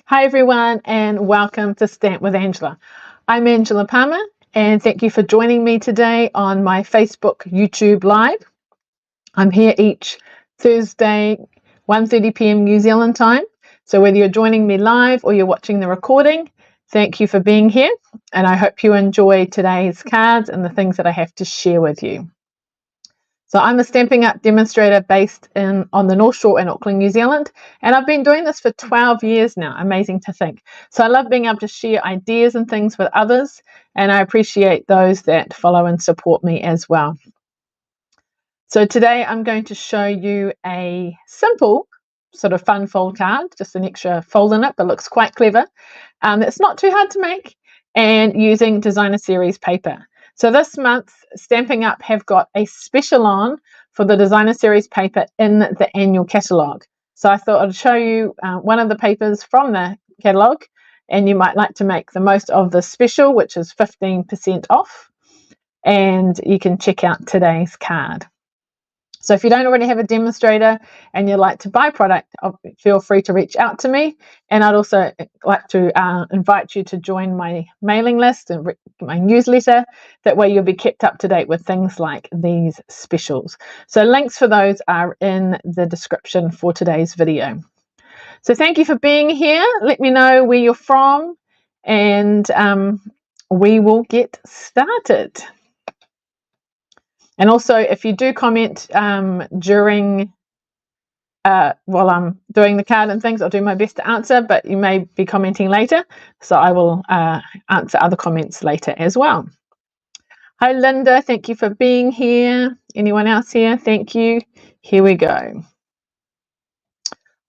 Hi everyone and welcome to Stamp with Angela. I'm Angela Palmer and thank you for joining me today on my Facebook YouTube Live. I'm here each Thursday 1:30 p.m. New Zealand time. So whether you're joining me live or you're watching the recording, thank you for being here and I hope you enjoy today's cards and the things that I have to share with you. So I'm a Stampin' Up demonstrator based on the North Shore in Auckland, New Zealand, and I've been doing this for 12 years now. Amazing to think. So I love being able to share ideas and things with others, and I appreciate those that follow and support me as well. So today I'm going to show you a simple sort of fun fold card, just an extra fold in it, but looks quite clever. It's not too hard to make, and using designer series paper. So this month, Stampin' Up have got a special on for the designer series paper in the annual catalogue. So I thought I'd show you one of the papers from the catalogue, and you might like to make the most of the special, which is 15% off. And you can check out today's card. So if you don't already have a demonstrator and you'd like to buy product, feel free to reach out to me. And I'd also like to invite you to join my mailing list and my newsletter. That way you'll be kept up to date with things like these specials. So links for those are in the description for today's video. So thank you for being here. Let me know where you're from and we will get started. And also, if you do comment during while I'm doing the card and things, I'll do my best to answer, but you may be commenting later, so I will answer other comments later as well. Hi, Linda. Thank you for being here. Anyone else here? Thank you. Here we go.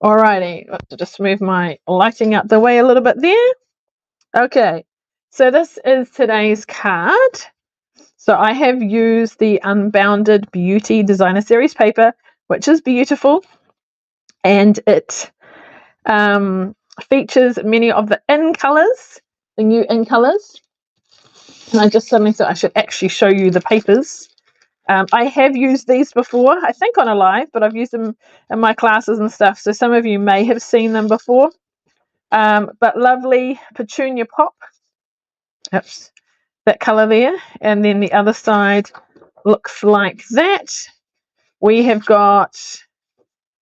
Alrighty, I'll just move my lighting out the way a little bit there. Okay, so this is today's card. So I have used the Unbounded Beauty Designer Series paper, which is beautiful, and it features many of the in colors, the new in colors. And I just suddenly thought I should actually show you the papers. I have used these before, I think on a live, but I've used them in my classes and stuff, so some of you may have seen them before. But lovely Petunia Pop. Oops. That color there, and then the other side looks like that. We have got,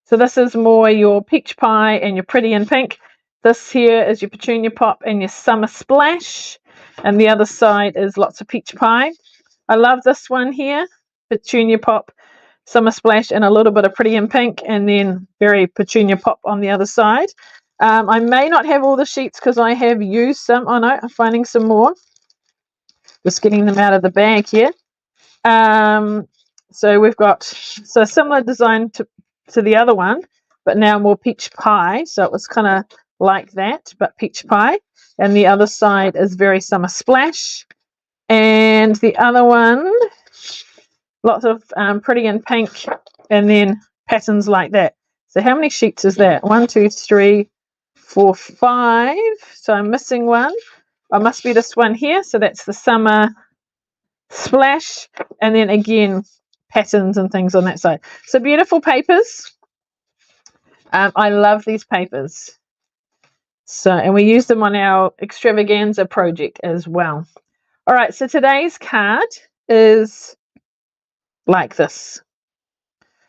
so this is more your peach pie and your pretty in pink. This here is your Petunia Pop and your Summer Splash, and the other side is lots of peach pie. I love this one here, Petunia Pop, Summer Splash, and a little bit of pretty in pink, and then very Petunia Pop on the other side. I may not have all the sheets because I have used some. Oh no, I'm finding some more. Just getting them out of the bag here. So we've got a similar design to the other one, but now more peach pie. So it was kind of like that, but peach pie. And the other side is very Summer Splash. And the other one, lots of pretty in pink, and then patterns like that. So how many sheets is that? 1, 2, 3, 4, 5. So I'm missing one. I must be this one here, so that's the Summer Splash, and then again patterns and things on that side. So beautiful papers. I love these papers. So, and we use them on our extravaganza project as well. All right, so today's card is like this.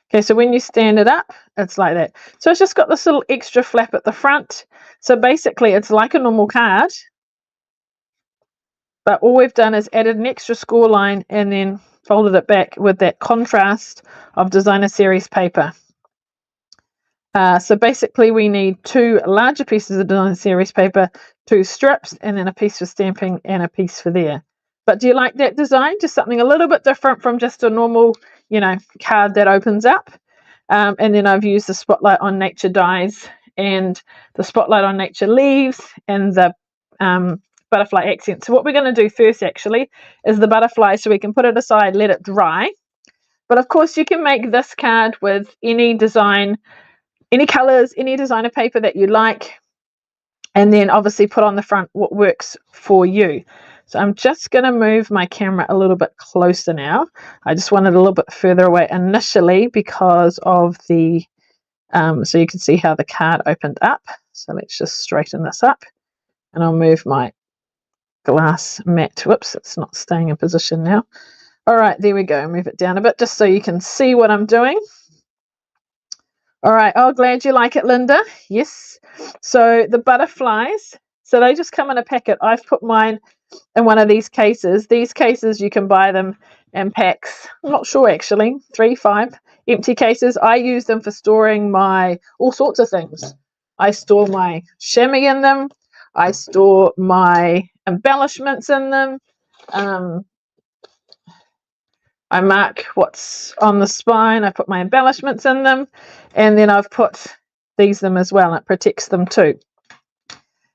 Okay, so when you stand it up, it's like that. So it's just got this little extra flap at the front. So basically it's like a normal card, but all we've done is added an extra score line and then folded it back with that contrast of designer series paper. So basically we need 2 larger pieces of designer series paper, 2 strips, and then a piece for stamping and a piece for there. But do you like that design? Just something a little bit different from just a normal, card that opens up. And then I've used the Spotlight on Nature dies and the Spotlight on Nature leaves and the butterfly accent. So what we're going to do first actually is the butterfly, so we can put it aside, let it dry. But of course you can make this card with any design, any colors, any designer paper that you like, and then obviously put on the front what works for you. So I'm just going to move my camera a little bit closer now. I just wanted a little bit further away initially because of the so you can see how the card opened up. So let's just straighten this up, and I'll move my glass mat. Whoops, it's not staying in position now. All right, there we go. Move it down a bit just so you can see what I'm doing. All right. Oh, glad you like it, Linda. Yes. So the butterflies, so they just come in a packet. I've put mine in one of these cases. These cases, you can buy them in packs. I'm not sure actually, 3, 5 empty cases. I use them for storing my all sorts of things. I store my chamois in them. I store my embellishments in them. I mark what's on the spine. I put my embellishments in them, and then I've put these them as well, and it protects them too.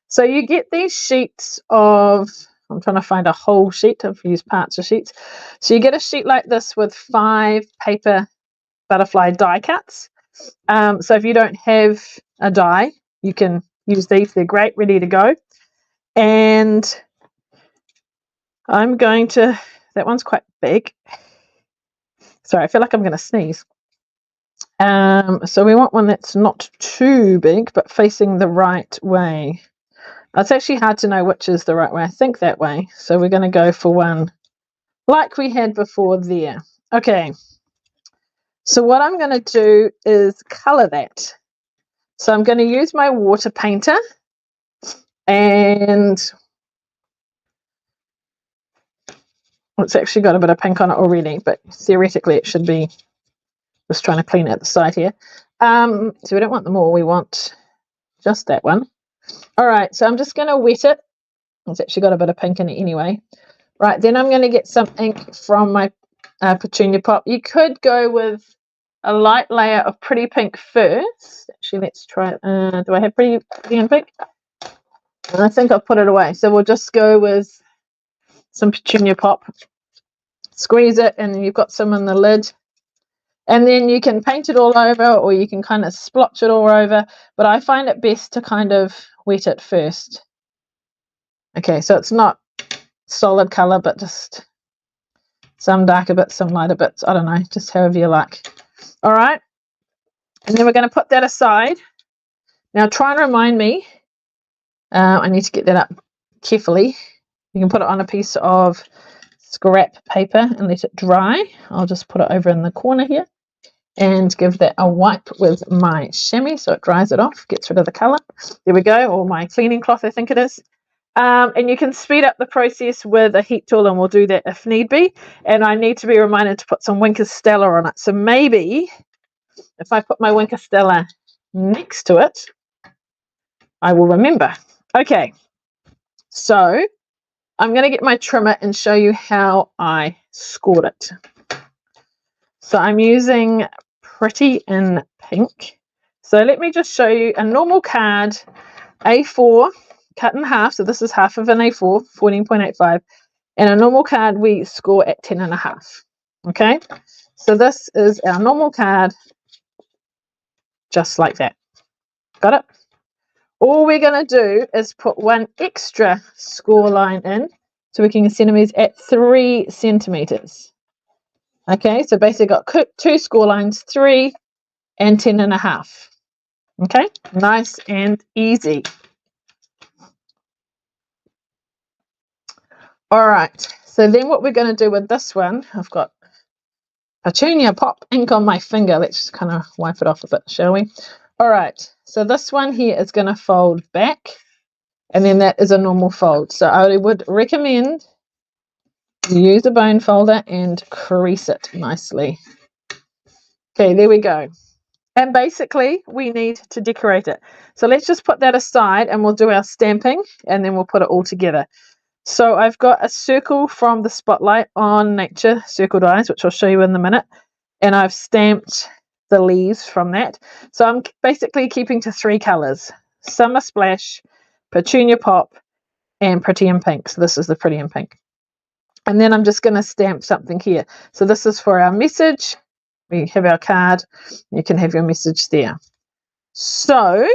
So you get these sheets of, I'm trying to find a whole sheet. I've used parts of sheets. So you get a sheet like this with 5 paper butterfly die cuts. So if you don't have a die, you can use these. They're great, ready to go. And I'm going to, that one's quite big. Sorry, I feel like I'm going to sneeze. So we want one that's not too big, but facing the right way. It's actually hard to know which is the right way. I think that way. So we're going to go for one like we had before there. Okay. So what I'm going to do is color that. So I'm going to use my water painter, and it's actually got a bit of pink on it already, but theoretically it should be, just trying to clean out the side here. So we don't want them all. We want just that one. All right, so I'm just going to wet it. It's actually got a bit of pink in it anyway. Right, then I'm going to get some ink from my petunia pop. You could go with a light layer of pretty pink first. Actually, let's try it. Do I have pretty pink? And I think I'll put it away. So we'll just go with some petunia pop. Squeeze it, and you've got some in the lid. And then you can paint it all over, or you can kind of splotch it all over. But I find it best to kind of wet it first. Okay, so it's not solid colour, but just some darker bits, some lighter bits. I don't know, just however you like. All right. And then we're going to put that aside. Now try and remind me. I need to get that up carefully. You can put it on a piece of scrap paper and let it dry. I'll just put it over in the corner here and give that a wipe with my chamois so it dries it off, gets rid of the colour. There we go, or my cleaning cloth, I think it is. And you can speed up the process with a heat tool, and we'll do that if need be. And I need to be reminded to put some Winker Stella on it. So maybe if I put my Winker Stella next to it, I will remember. Okay, so I'm going to get my trimmer and show you how I scored it. So I'm using Pretty in Pink. So let me just show you a normal card, A4, cut in half. So this is half of an A4, 14.85. And a normal card we score at 10.5. Okay, so this is our normal card, just like that. Got it? All we're going to do is put one extra score line in, so we can centimeters at 3 centimeters. Okay, so basically got 2 score lines, 3 and 10.5. Okay, nice and easy. All right, so then what we're going to do with this one, I've got petunia pop ink on my finger. Let's just kind of wipe it off a bit, shall we? All right, so this one here is going to fold back, and then that is a normal fold. So I would recommend you use a bone folder and crease it nicely. Okay, there we go. And basically, we need to decorate it. So let's just put that aside, and we'll do our stamping, and then we'll put it all together. So I've got a circle from the Spotlight on Nature Circle Dies, which I'll show you in a minute. And I've stamped the leaves from that. So I'm basically keeping to 3 colours: Summer Splash, Petunia Pop, and Pretty in Pink. So this is the Pretty in Pink. And then I'm just going to stamp something here. So this is for our message. We have our card. You can have your message there. So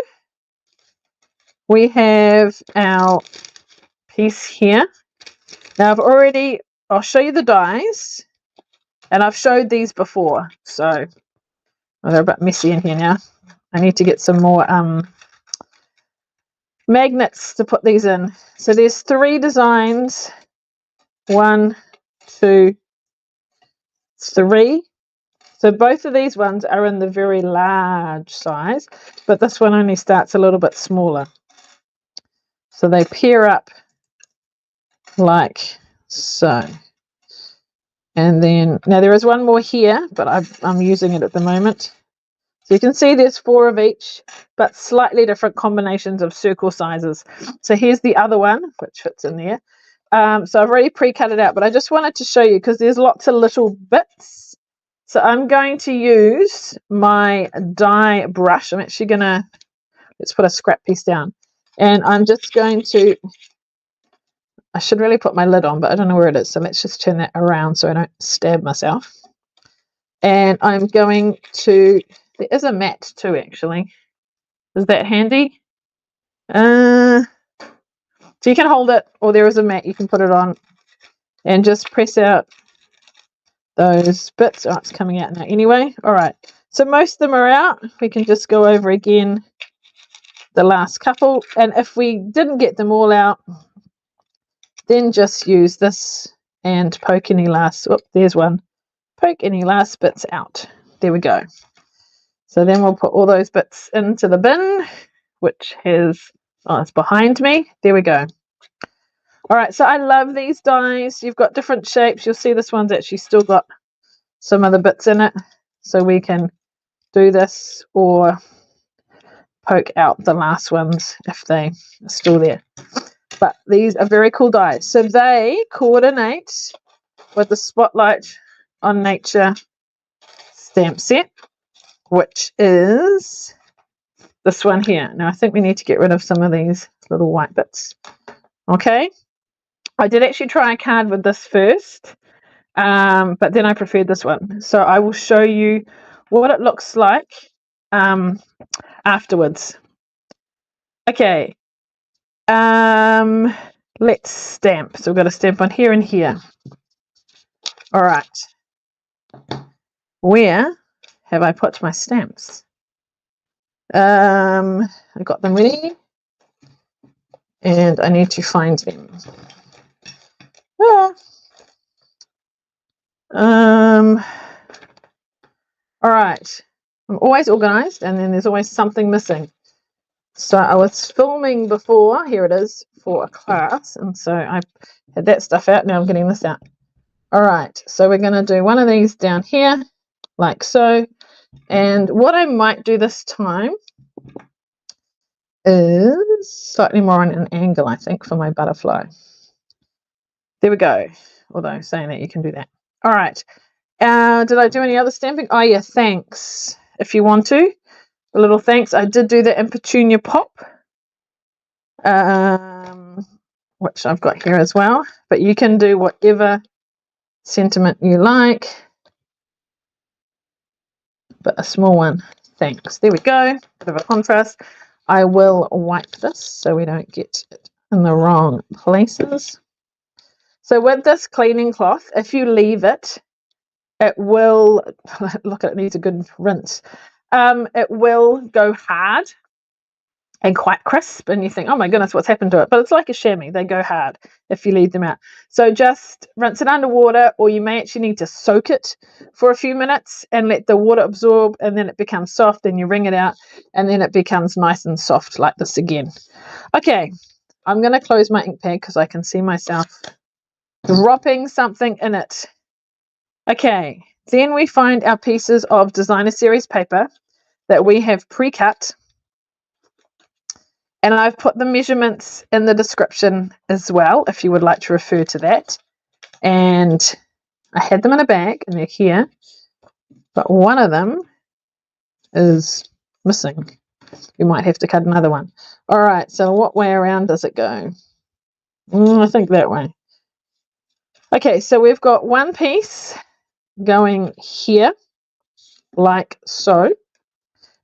we have our piece here. Now I'll show you the dies. And I've showed these before. So they're a bit messy in here now. I need to get some more magnets to put these in. So there's 3 designs. 1, 2, 3. So both of these ones are in the very large size, but this one only starts a little bit smaller. So they pair up like so. And then, now there is one more here, but I'm using it at the moment. So you can see there's 4 of each, but slightly different combinations of circle sizes. So here's the other one, which fits in there. So I've already pre-cut it out, but I just wanted to show you because there's lots of little bits. So I'm going to use my die brush. I'm actually going to, let's put a scrap piece down. And I'm just going to, I should really put my lid on, but I don't know where it is. So let's just turn that around so I don't stab myself. And I'm going to, there is a mat too, actually. Is that handy? So you can hold it, or there is a mat you can put it on, and just press out those bits. Oh, it's coming out now anyway. All right, so most of them are out. We can just go over again the last couple, and if we didn't get them all out, then just use this and poke any last, oh, there's one, poke any last bits out. There we go. So then we'll put all those bits into the bin, which has, oh, it's behind me. There we go. All right, so I love these dies. You've got different shapes. You'll see this one's actually still got some other bits in it. So we can do this or poke out the last ones if they are still there. But these are very cool dies. So they coordinate with the Spotlight on Nature stamp set, which is this one here. Now I think we need to get rid of some of these little white bits. Okay, I did actually try a card with this first, but then I preferred this one. So I will show you what it looks like afterwards. Okay, let's stamp. So we've got a stamp on here and here. All right, where have I put my stamps? I got them ready, and I need to find them. All right, I'm always organized, and then there's always something missing. So I was filming before, here it is, for a class, and so I had that stuff out. Now I'm getting this out. All right, so we're going to do one of these down here, like so. And what I might do this time is slightly more on an angle, I think, for my butterfly. There we go. Although saying that, you can do that. All right. Did I do any other stamping? Oh, yeah, thanks. If you want to, a little thanks. I did do the in Petunia Pop, which I've got here as well. But you can do whatever sentiment you like. But a small one. Thanks. There we go. Bit of a contrast. I will wipe this so we don't get it in the wrong places. So with this cleaning cloth, if you leave it, it will, look, it needs a good rinse. It will go hard and quite crisp, and you think, oh my goodness, what's happened to it? But it's like a chamois, they go hard if you leave them out. So just rinse it under water, or you may actually need to soak it for a few minutes and let the water absorb, and then it becomes soft, and you wring it out, and then it becomes nice and soft like this again. Okay, I'm going to close my ink pad because I can see myself dropping something in it. Okay, then we find our pieces of designer series paper that we have pre-cut, and I've put the measurements in the description as well if you would like to refer to that. And I had them in a bag and they're here, but one of them is missing. We might have to cut another one. All right, so what way around does it go? I think that way. Okay, so we've got one piece going here, like so.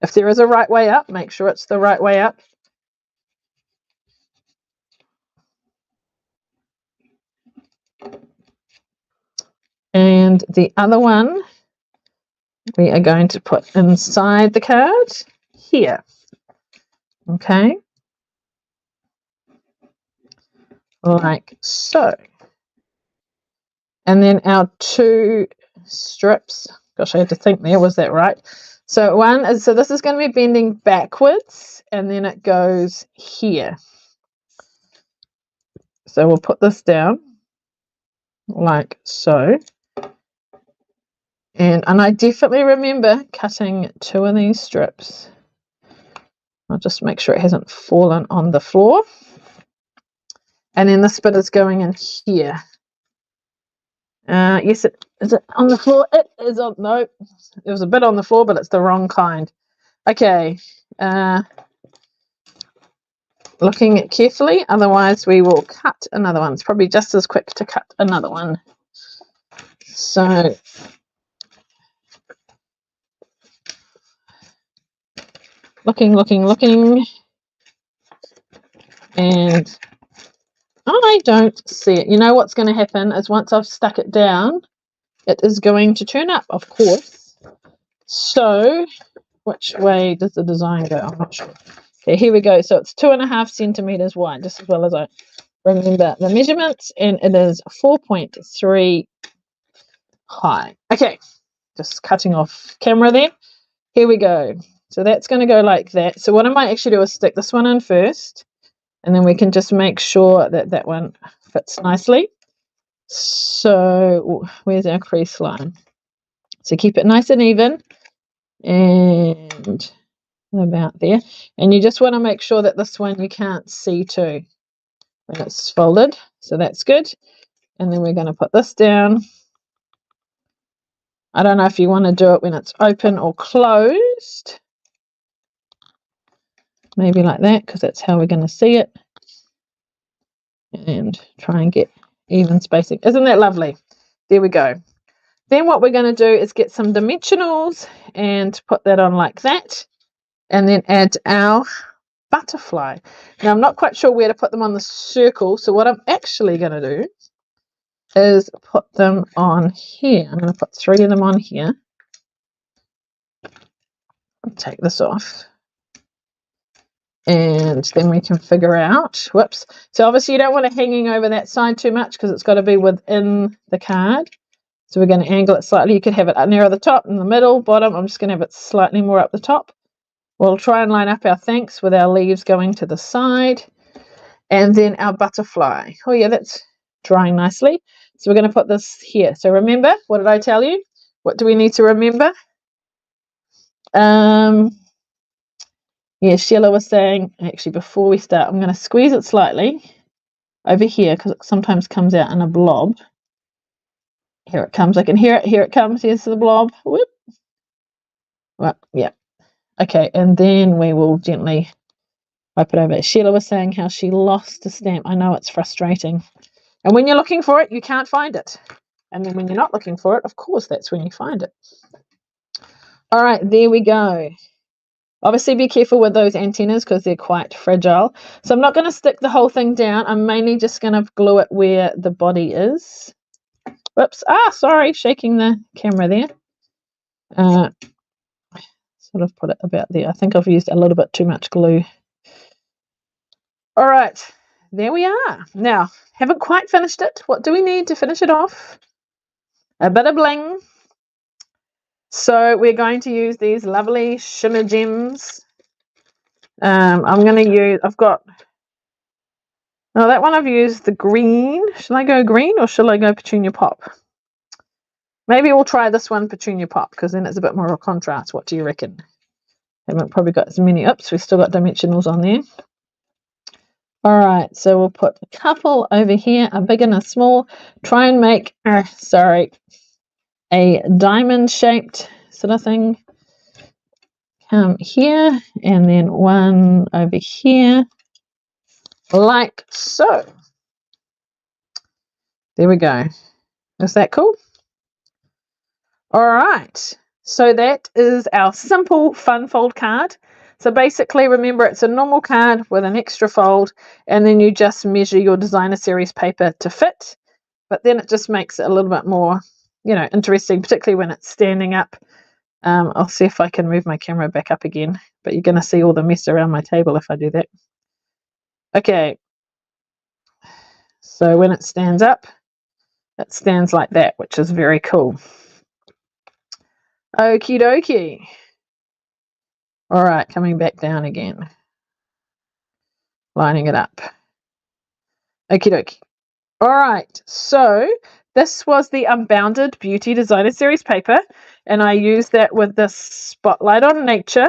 If there is a right way up, make sure it's the right way up. And the other one we are going to put inside the card here. Okay, like so. And then our 2 strips, gosh, I had to think there, was that right? So so this is going to be bending backwards, and then it goes here. So we'll put this down like so. And I definitely remember cutting 2 of these strips. I'll just make sure it hasn't fallen on the floor. And then this bit is going in here. Yes, is it on the floor? It is on, no, it was a bit on the floor, but it's the wrong kind. Okay, looking at carefully, otherwise we will cut another one. It's probably just as quick to cut another one. So looking, and I don't see it. You know what's going to happen is once I've stuck it down, it is going to turn up, of course. So which way does the design go? I'm not sure. Okay, here we go. So it's 2.5 centimeters wide, just as well as I remember the measurements, and it is 4.3 high. Okay, just cutting off camera there. Here we go. So that's going to go like that. So what I might actually do is stick this one in first, and then we can just make sure that that one fits nicely. So where's our crease line? So keep it nice and even, and about there. And you just want to make sure that this one you can't see too when it's folded. So that's good. And then we're going to put this down. I don't know if you want to do it when it's open or closed. Maybe like that, because that's how we're going to see it. And try and get even spacing. Isn't that lovely? There we go. Then what we're going to do is get some dimensionals and put that on like that. And then add our butterfly. Now, I'm not quite sure where to put them on the circle. So what I'm actually going to do is put them on here. I'm going to put 3 of them on here. I'll take this off. And then we can figure out, whoops. So obviously you don't want it hanging over that side too much because it's got to be within the card. So we're going to angle it slightly. You could have it nearer the top, in the middle, bottom. I'm just going to have it slightly more up the top. We'll try and line up our thanks with our leaves going to the side. And then our butterfly. Oh yeah, that's drying nicely. So we're going to put this here. So remember, what did I tell you? What do we need to remember? Yeah, Sheila was saying, actually, before we start, I'm going to squeeze it slightly over here because it sometimes comes out in a blob. Here it comes. I can hear it. Here it comes. Here's the blob. Whoop. Well, yeah. Okay, and then we will gently wipe it over. Sheila was saying how she lost a stamp. I know it's frustrating. And when you're looking for it, you can't find it. And then when you're not looking for it, of course, that's when you find it. All right, there we go. Obviously, be careful with those antennas because they're quite fragile. So I'm not going to stick the whole thing down. I'm mainly just going to glue it where the body is. Whoops. Sorry, shaking the camera there. Sort of put it about there. I think I've used a little bit too much glue. All right, there we are. Now, haven't quite finished it. What do we need to finish it off? A bit of bling. So we're going to use these lovely shimmer gems. I'm going to use, that one I've used the green. Shall I go green or shall I go petunia pop? Maybe we'll try this one petunia pop because then it's a bit more of a contrast. What do you reckon? Haven't probably got as many. Oops, we've still got dimensionals on there. All right, so we'll put a couple over here, a big and a small. Try and make, a diamond-shaped sort of thing. Come here, and then one over here, like so. There we go. Is that cool? All right, so that is our simple fun fold card. So basically, remember, it's a normal card with an extra fold, and then you just measure your designer series paper to fit. But then it just makes it a little bit more, interesting, particularly when it's standing up I'll see if I can move my camera back up again, but you're going to see all the mess around my table if I do that. Okay, so when it stands up, it stands like that, which is very cool. Okie dokie. All right, coming back down again. Lining it up. Okie dokie. All right, so this was the Unbounded Beauty Designer Series paper, and I used that with the Spotlight on Nature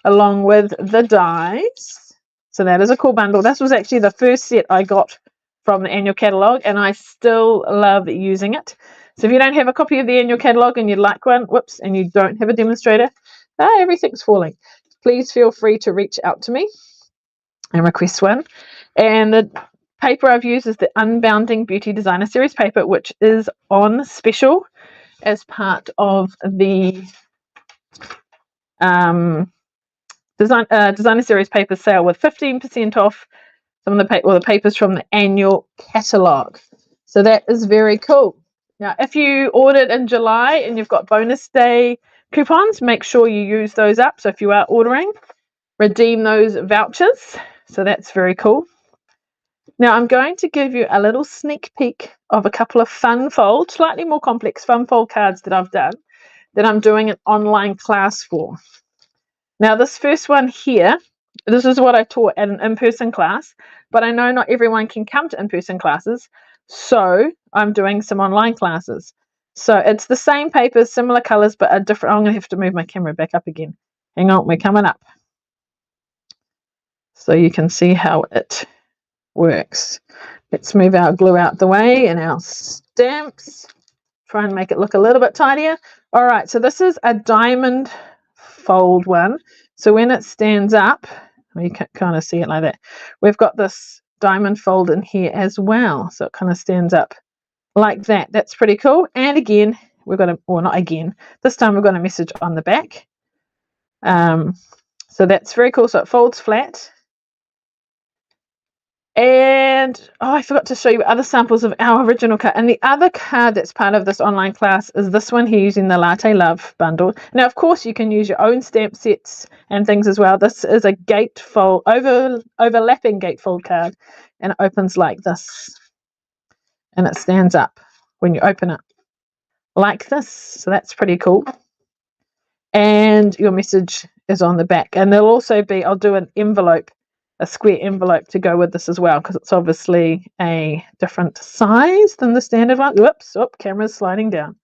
along with the dies. So that is a cool bundle. This was actually the first set I got from the annual catalogue, and I still love using it. So if you don't have a copy of the annual catalogue and you'd like one, whoops, and you don't have a demonstrator, everything's falling, please feel free to reach out to me and request one. And the paper I've used is the Unbounding Beauty Designer Series paper, which is on special as part of the Designer Series paper sale with 15% off some of the papers from the annual catalogue. So that is very cool. Now, if you ordered in July and you've got bonus day coupons, make sure you use those up. So if you are ordering, redeem those vouchers. So that's very cool. Now I'm going to give you a little sneak peek of a couple of fun fold, slightly more complex fun fold cards that I've done, that I'm doing an online class for. Now this first one here, this is what I taught at an in-person class, but I know not everyone can come to in-person classes, so I'm doing some online classes. So it's the same papers, similar colors, but a different. I'm going to have to move my camera back up again. Hang on, we're coming up. So you can see how it works. Let's move our glue out the way and our stamps. Try and make it look a little bit tidier. All right, so this is a diamond fold one. So when it stands up, you can kind of see it like that. We've got this diamond fold in here as well. So it kind of stands up like that. That's pretty cool. And again, we've got a, well, not again, this time we've got a message on the back. So that's very cool. So it folds flat. And I forgot to show you other samples of our original card. And the other card that's part of this online class is this one here, using the Latte Love bundle. Now, of course, you can use your own stamp sets and things as well. This is a gatefold, overlapping gatefold card, and it opens like this. And it stands up when you open it like this. So that's pretty cool. And your message is on the back. And there'll also be, I'll do an envelope, a square envelope to go with this as well, because it's obviously a different size than the standard one. Whoops, camera's sliding down.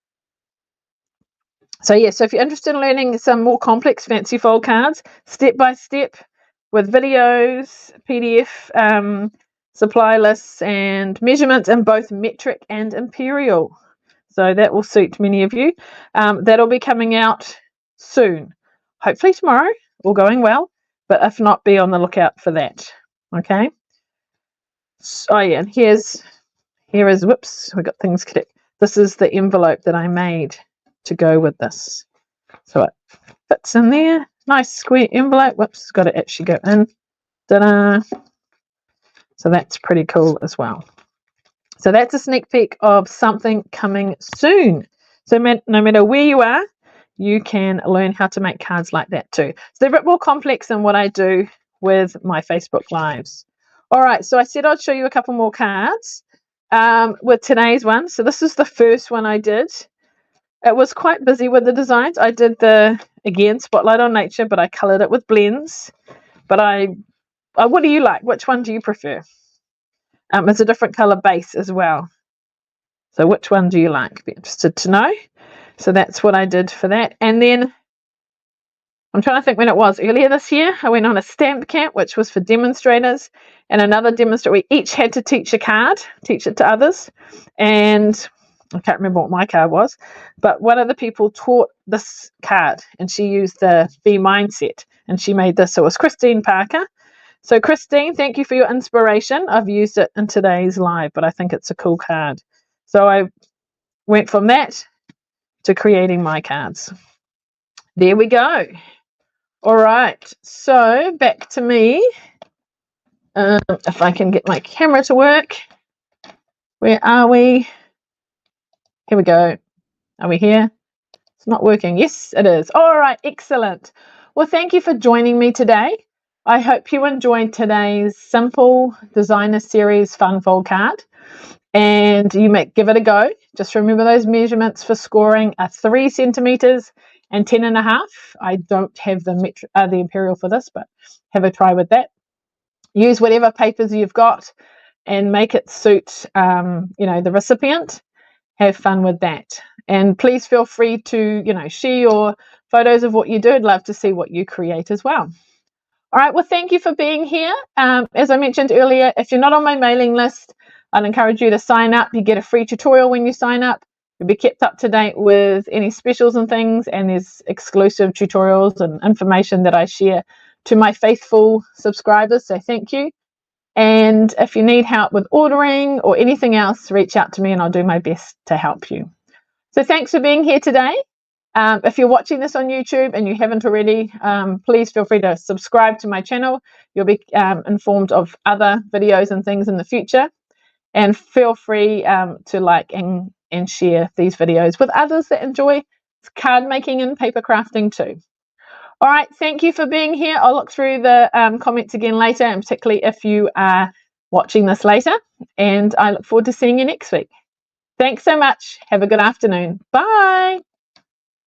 So yeah, so if you're interested in learning some more complex fancy fold cards, step by step, with videos, PDF, supply lists and measurements in both metric and imperial. So that will suit many of you. That'll be coming out soon, hopefully tomorrow, all going well. But if not, be on the lookout for that. Okay. So, oh yeah, and here is, whoops, we got things connected. This is the envelope that I made to go with this. So it fits in there. Nice square envelope. Whoops, got to actually go in. Ta-da. So that's pretty cool as well. So that's a sneak peek of something coming soon. So no matter where you are, you can learn how to make cards like that too. So they're a bit more complex than what I do with my Facebook Lives. All right, so I said I'd show you a couple more cards with today's one. So this is the first one I did. It was quite busy with the designs. I did the, again, Spotlight on Nature, but I coloured it with blends. But what do you like? Which one do you prefer? It's a different colour base as well. So which one do you like? Be interested to know. So that's what I did for that. And then I'm trying to think when it was. Earlier this year, I went on a stamp camp, which was for demonstrators, and another demonstrator. We each had to teach a card, teach it to others. And I can't remember what my card was, but one of the people taught this card, and she used the Be Mindset, and she made this. So it was Christine Parker. So Christine, thank you for your inspiration. I've used it in today's live, but I think it's a cool card. So I went from that to creating my cards. There we go. All right, so back to me. If I can get my camera to work. Where are we? Here we go. Are we here? It's not working. Yes, it is. All right, excellent. Well, thank you for joining me today. I hope you enjoyed today's simple designer series fun fold card, and you may give it a go. Just remember those measurements for scoring are 3 centimeters and 10.5. I don't have the imperial for this, but have a try with that. Use whatever papers you've got and make it suit the recipient. Have fun with that, and please feel free to share your photos of what you do. I'd love to see what you create as well. All right, well, thank you for being here. As I mentioned earlier, if you're not on my mailing list, I'd encourage you to sign up. You get a free tutorial when you sign up. You'll be kept up to date with any specials and things, and there's exclusive tutorials and information that I share to my faithful subscribers, so thank you. And if you need help with ordering or anything else, reach out to me and I'll do my best to help you. So thanks for being here today. If you're watching this on YouTube and you haven't already, please feel free to subscribe to my channel. You'll be informed of other videos and things in the future. And feel free to like and share these videos with others that enjoy card making and paper crafting too. All right, thank you for being here. I'll look through the comments again later, and particularly if you are watching this later. And I look forward to seeing you next week. Thanks so much. Have a good afternoon. Bye.